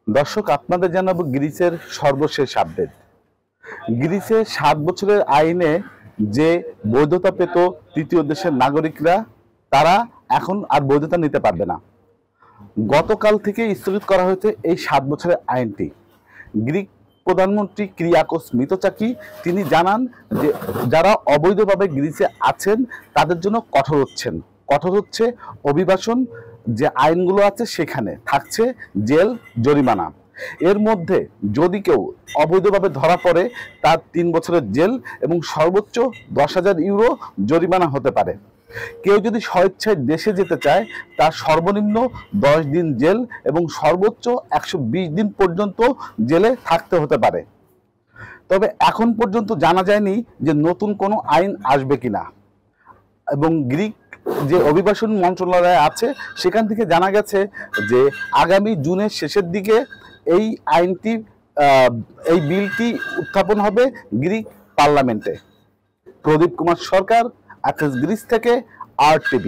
দর্শক, আপনাদের জানাবো গ্রিসের সর্বশেষ আপডেট। গ্রিসে 7 বছরের আইনে যে বৈধতা পেত তৃতীয় দেশের নাগরিকরা, তারা এখন আর বৈধতা নিতে পারবে না। গতকাল থেকে স্থগিত করা হয়েছে এই 7 বছরের আইনটি। গ্রিক প্রধানমন্ত্রী কিরিয়াকোস মিতোচাকি তিনি জানান যে যারা অবৈধভাবে গ্রিসে আছেন তাদের জন্য কঠোর হচ্ছে অভিবাসন যে আইনগুলো আছে, সেখানে থাকছে জেল, জরিমানা। এর মধ্যে যদি কেউ অবৈধভাবে ধরা পড়ে তার 3 বছরের জেল এবং সর্বোচ্চ 10,000 ইউরো জরিমানা হতে পারে। কেউ যদি স্বেচ্ছায় দেশে যেতে চায় তার সর্বনিম্ন 10 দিন জেল এবং সর্বোচ্চ 120 দিন পর্যন্ত জেলে থাকতে হতে পারে। তবে এখন পর্যন্ত জানা যায়নি যে নতুন কোনো আইন আসবে কিনা। এবং গ্রিক যে অভিবাসন মন্ত্রণালয় আছে সেখান থেকে জানা গেছে যে আগামী জুনের শেষের দিকে এই আইনটি এই বিলটি উত্থাপন হবে গ্রিক পার্লামেন্টে। প্রদীপ কুমার সরকার, অ্যাথেন্স গ্রিস থেকে RTV।